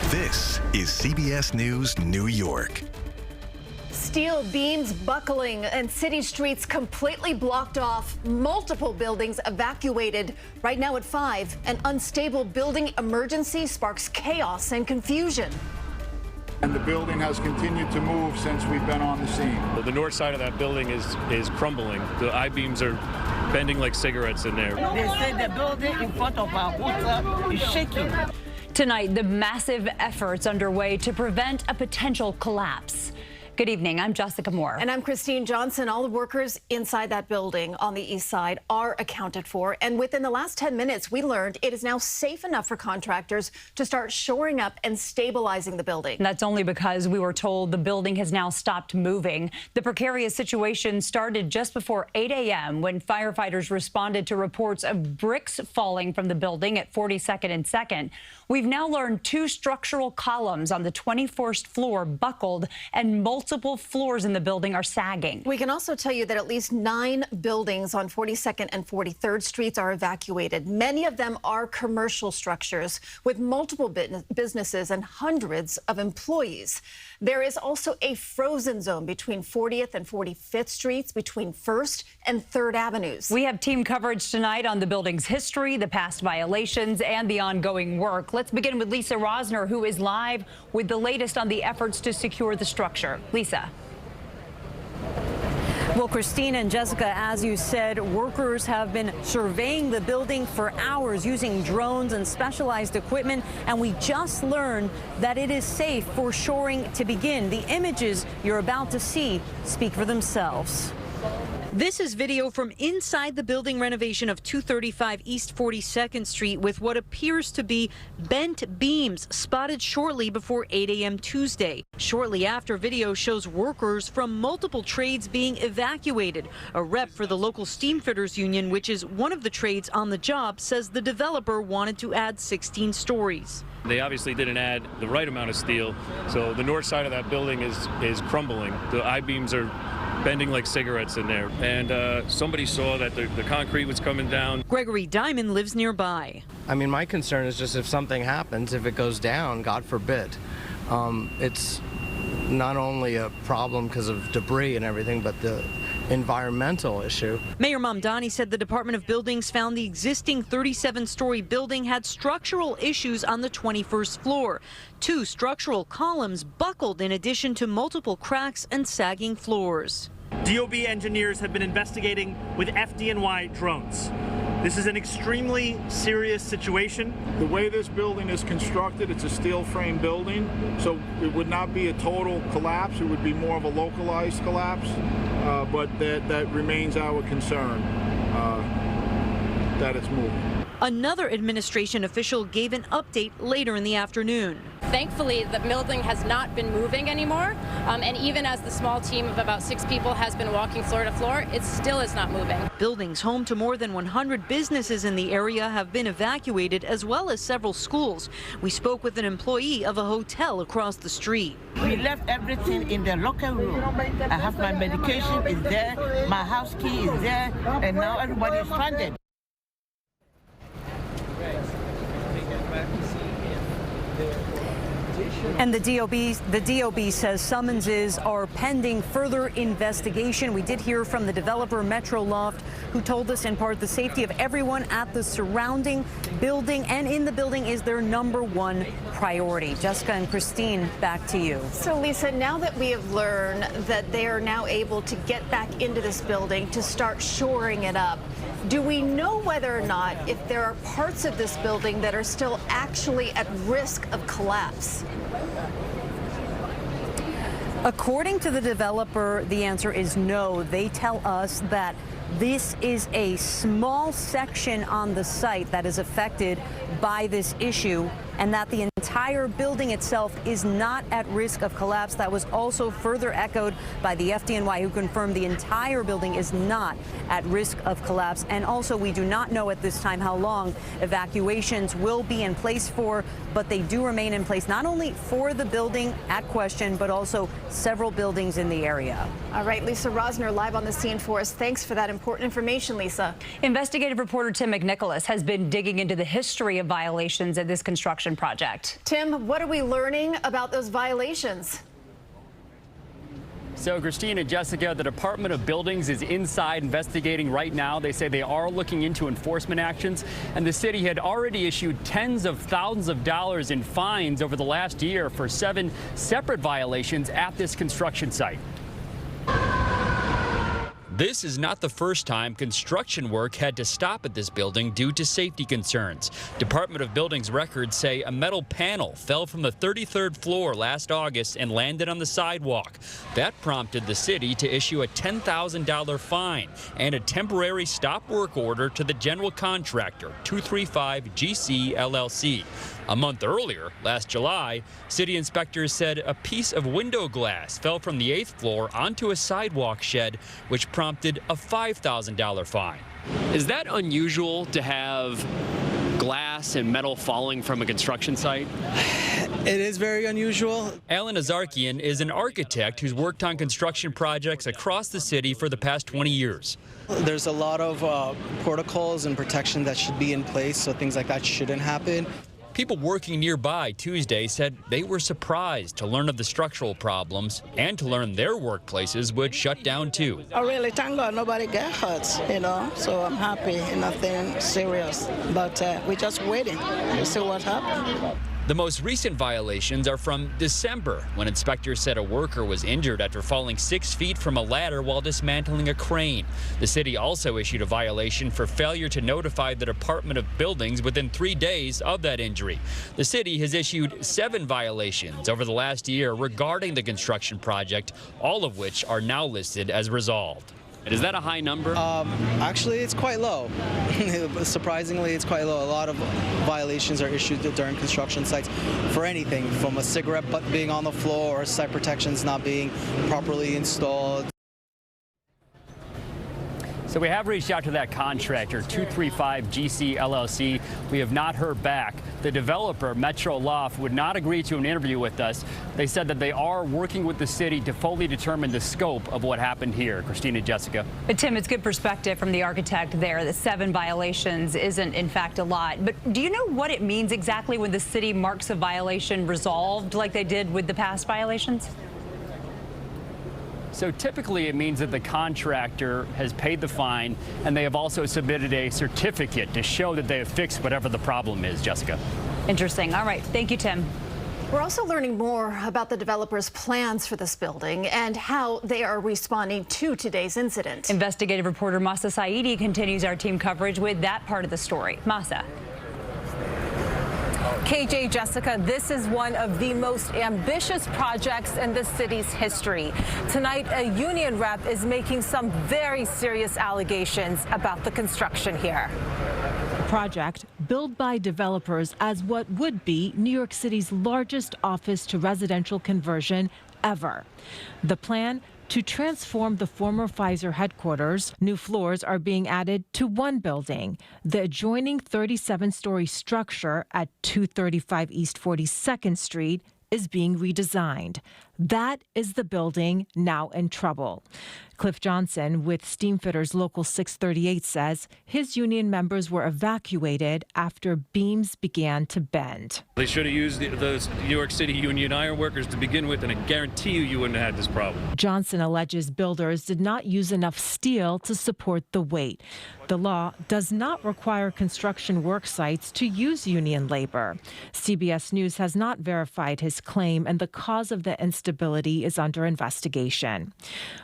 This is CBS News New York. Steel beams buckling and city streets completely blocked off. Multiple buildings evacuated. Right now at 5, an unstable building emergency sparks chaos and confusion. And the building has continued to move since we've been on the scene. The north side of that building is crumbling. The I-beams are bending like cigarettes in there. They said the building in front of our hotel is shaking. Tonight, the massive efforts underway to prevent a potential collapse. Good evening. I'm Jessica Moore. And I'm Christine Johnson. All the workers inside that building on the east side are accounted for. And within the last 10 minutes, we learned it is now safe enough for contractors to start shoring up and stabilizing the building. And that's only because we were told the building has now stopped moving. The precarious situation started just before 8 a.m. when firefighters responded to reports of bricks falling from the building at 42nd and 2nd. We've now learned 2 structural columns on the 21st floor buckled and multiple floors in the building are sagging. We can also tell you that at least 9 buildings on 42nd and 43rd Streets are evacuated. Many of them are commercial structures with multiple businesses and hundreds of employees. There is also a frozen zone between 40th and 45th Streets, between 1st and 3rd Avenues. We have team coverage tonight on the building's history, the past violations, and the ongoing work. Let's begin with Lisa Rozner, who is live with the latest on the efforts to secure the structure. Lisa. Well, Christine and Jessica, as you said, workers have been surveying the building for hours using drones and specialized equipment, and we just learned that it is safe for shoring to begin. The images you're about to see speak for themselves. This is video from inside the building renovation of 235 East 42nd Street with what appears to be bent beams spotted shortly before 8 a.m. Tuesday. Shortly after, video shows workers from multiple trades being evacuated. A rep for the local steamfitters union, which is one of the trades on the job, says the developer wanted to add 16 stories. They obviously didn't add the right amount of steel, so the north side of that building is crumbling. The I-beams are bending like cigarettes in there, and somebody saw that the concrete was coming down. Gregory Diamond lives nearby. I mean, my concern is just if something happens, if it goes down, God forbid, it's not only a problem because of debris and everything, but the environmental issue. Mayor Mamdani said the Department of Buildings found the existing 37-story building had structural issues on the 21st floor. 2 structural columns buckled in addition to multiple cracks and sagging floors. DOB engineers have been investigating with FDNY drones. This is an extremely serious situation. The way this building is constructed, it's a steel frame building, so it would not be a total collapse. It would be more of a localized collapse, but that remains our concern, that it's moving. Another administration official gave an update later in the afternoon. Thankfully, the building has not been moving anymore, and even as the small team of about 6 people has been walking floor to floor, it still is not moving. Buildings home to more than 100 businesses in the area have been evacuated, as well as several schools. We spoke with an employee of a hotel across the street. We left everything in the locker room. I have my medication is there, my house key is there, and now everybody is stranded. And the DOB says summonses are pending further investigation. We did hear from the developer Metro Loft, who told us in part the safety of everyone at the surrounding building and in the building is their #1 priority. Jessica and Christine, back to you. So, Lisa, now that we have learned that they are now able to get back into this building to start shoring it up, do we know whether or not if there are parts of this building that are still actually at risk of collapse? According to the developer, the answer is no. They tell us that this is a small section on the site that is affected by this issue, and that the entire building itself is not at risk of collapse. That was also further echoed by the FDNY, who confirmed the entire building is not at risk of collapse. And also, we do not know at this time how long evacuations will be in place for, but they do remain in place not only for the building at question, but also several buildings in the area. All right, Lisa Rozner live on the scene for us. Thanks for that important information, Lisa. Investigative reporter Tim McNicholas has been digging into the history of violations at this construction project. Tim, what are we learning about those violations? So, Christine and Jessica, the Department of Buildings is inside investigating right now. They say they are looking into enforcement actions, and the city had already issued tens of thousands of dollars in fines over the last year for 7 separate violations at this construction site. This is not the first time construction work had to stop at this building due to safety concerns. Department of Buildings records say a metal panel fell from the 33rd floor last August and landed on the sidewalk. That prompted the city to issue a $10,000 fine and a temporary stop work order to the general contractor, 235 GC LLC. A month earlier, last July, city inspectors said a piece of window glass fell from the 8th floor onto a sidewalk shed, which prompted a $5,000 fine. Is that unusual to have glass and metal falling from a construction site? It is very unusual. Alan Azarkian is an architect who's worked on construction projects across the city for the past 20 years. There's a lot of protocols and protection that should be in place, so things like that shouldn't happen. People working nearby Tuesday said they were surprised to learn of the structural problems and to learn their workplaces would shut down too. I really thank God nobody got hurt, so I'm happy, nothing serious. But we're just waiting to see what happens. The most recent violations are from December, when inspectors said a worker was injured after falling 6 feet from a ladder while dismantling a crane. The city also issued a violation for failure to notify the Department of Buildings within 3 days of that injury. The city has issued 7 violations over the last year regarding the construction project, all of which are now listed as resolved. Is that a high number? Actually, it's quite low. Surprisingly, it's quite low. A lot of violations are issued during construction sites for anything, from a cigarette butt being on the floor or site protections not being properly installed. So we have reached out to that contractor, 235 GC LLC. We have not heard back. The developer, Metro Loft, would not agree to an interview with us. They said that they are working with the city to fully determine the scope of what happened here. Christina, Jessica. But Tim, it's good perspective from the architect there. The 7 violations isn't in fact a lot. But do you know what it means exactly when the city marks a violation resolved like they did with the past violations? So typically it means that the contractor has paid the fine and they have also submitted a certificate to show that they have fixed whatever the problem is, Jessica. Interesting. All right. Thank you, Tim. We're also learning more about the developer's plans for this building and how they are responding to today's incident. Investigative reporter Mahsa Saeidi continues our team coverage with that part of the story. Mahsa. KJ, Jessica, this is one of the most ambitious projects in the city's history. Tonight, a union rep is making some very serious allegations about the construction here. The project, billed by developers as what would be New York City's largest office to residential conversion ever. The plan, to transform the former Pfizer headquarters. New floors are being added to one building. The adjoining 37-story structure at 235 East 42nd Street is being redesigned. That is the building now in trouble. Cliff Johnson with Steamfitters Local 638 says his union members were evacuated after beams began to bend. They should have used the New York City Union Iron Workers to begin with, and I guarantee you wouldn't have had this problem. Johnson alleges builders did not use enough steel to support the weight. The law does not require construction work sites to use union labor. CBS News has not verified his claim, and the cause of the instability is under investigation.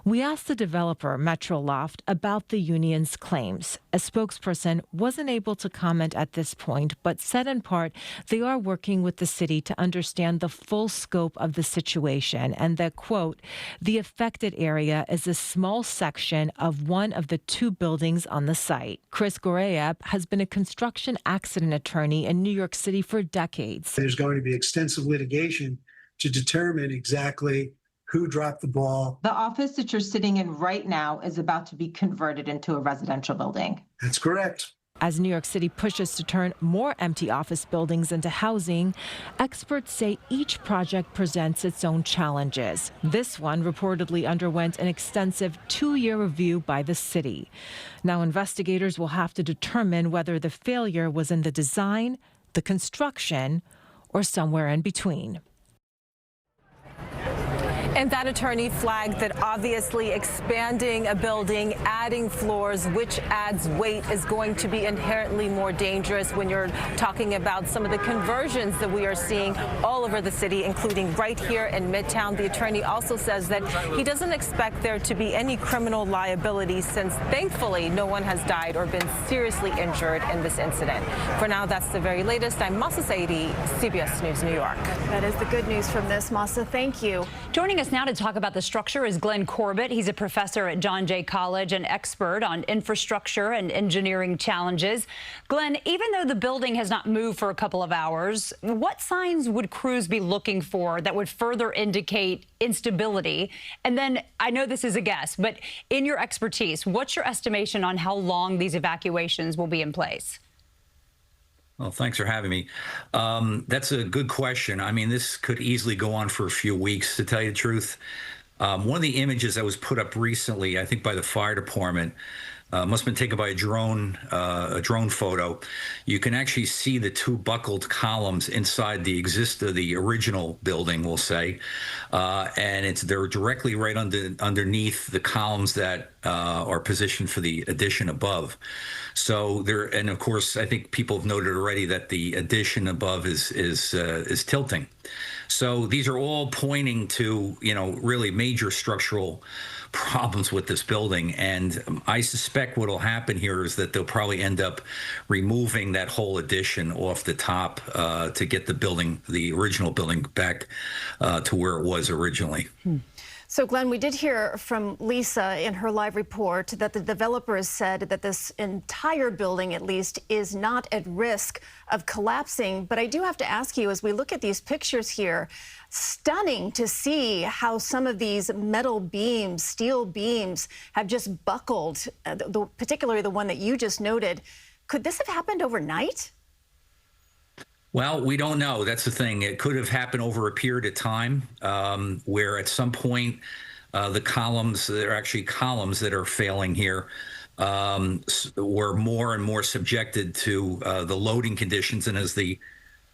We asked the developer, Metro Loft, about the union's claims. A spokesperson wasn't able to comment at this point, but said in part they are working with the city to understand the full scope of the situation and that, quote, the affected area is a small section of one of the 2 buildings on the site. Chris Gorayeb has been a construction accident attorney in New York City for decades. There's going to be extensive litigation to determine exactly who dropped the ball. The office that you're sitting in right now is about to be converted into a residential building. That's correct. As New York City pushes to turn more empty office buildings into housing, experts say each project presents its own challenges. This one reportedly underwent an extensive 2-year review by the city. Now investigators will have to determine whether the failure was in the design, the construction, or somewhere in between. And that attorney flagged that obviously expanding a building, adding floors, which adds weight, is going to be inherently more dangerous when you're talking about some of the conversions that we are seeing all over the city, including right here in Midtown. The attorney also says that he doesn't expect there to be any criminal liability since, thankfully, no one has died or been seriously injured in this incident. For now, that's the very latest. I'm Mahsa Saeidi, CBS News, New York. That is the good news from this, Mahsa. Thank you. Joining us now to talk about the structure is Glenn Corbett. He's a professor at John Jay College and expert on infrastructure and engineering challenges. Glenn, even though the building has not moved for a couple of hours, what signs would crews be looking for that would further indicate instability? And then, I know this is a guess, but in your expertise, what's your estimation on how long these evacuations will be in place? Well, thanks for having me. That's a good question. I mean, this could easily go on for a few weeks, to tell you the truth. One of the images that was put up recently, I think by the fire department, must have been taken by a drone photo. You can actually see the two buckled columns inside the original building, we'll say, and they're directly right underneath the columns that are positioned for the addition above. So and of course, I think people have noted already that the addition above is tilting. So these are all pointing to, really major structural problems with this building. And I suspect what will happen here is that they'll probably end up removing that whole addition off the top to get the original building back to where it was originally. So, Glenn, we did hear from Lisa in her live report that the developers said that this entire building, at least, is not at risk of collapsing. But I do have to ask you, as we look at these pictures here, stunning to see how some of these metal beams, steel beams, have just buckled, particularly the one that you just noted. Could this have happened overnight? Well, we don't know. That's the thing. It could have happened over a period of time where at some point the columns, there are actually columns that are failing here, were more and more subjected to the loading conditions. And as the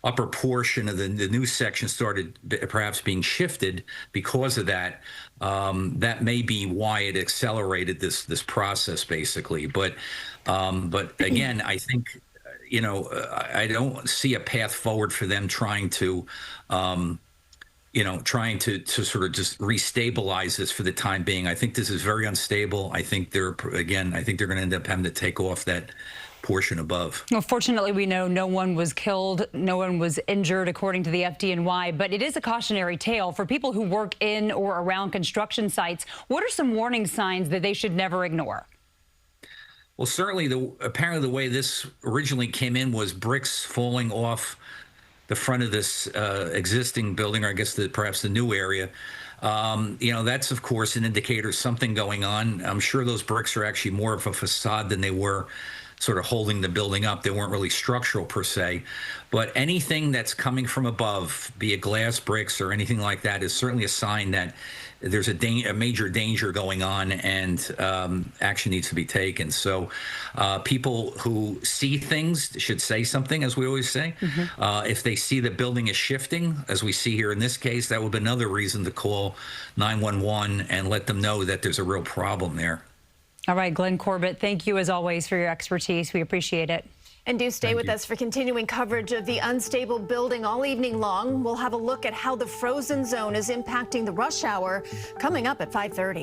upper portion of the new section started perhaps being shifted because of that, that may be why it accelerated this process, basically. But again, I think, I don't see a path forward for them trying to sort of just restabilize this for the time being. I think this is very unstable. I think they're going to end up having to take off that portion above. Well, fortunately, we know no one was killed, no one was injured, according to the FDNY, but it is a cautionary tale for people who work in or around construction sites. What are some warning signs that they should never ignore? Well, certainly, apparently the way this originally came in was bricks falling off the front of this existing building, or I guess perhaps the new area. That's, of course, an indicator of something going on. I'm sure those bricks are actually more of a facade than they were sort of holding the building up. They weren't really structural per se. But anything that's coming from above, be it glass bricks or anything like that, is certainly a sign that there's a major danger going on and action needs to be taken. So people who see things should say something, as we always say. If they see the building is shifting, as we see here in this case, that would be another reason to call 911 and let them know that there's a real problem there. All right, Glenn Corbett, thank you as always for your expertise. We appreciate it. And do stay with us for continuing coverage of the unstable building all evening long. We'll have a look at how the frozen zone is impacting the rush hour coming up at 5:30.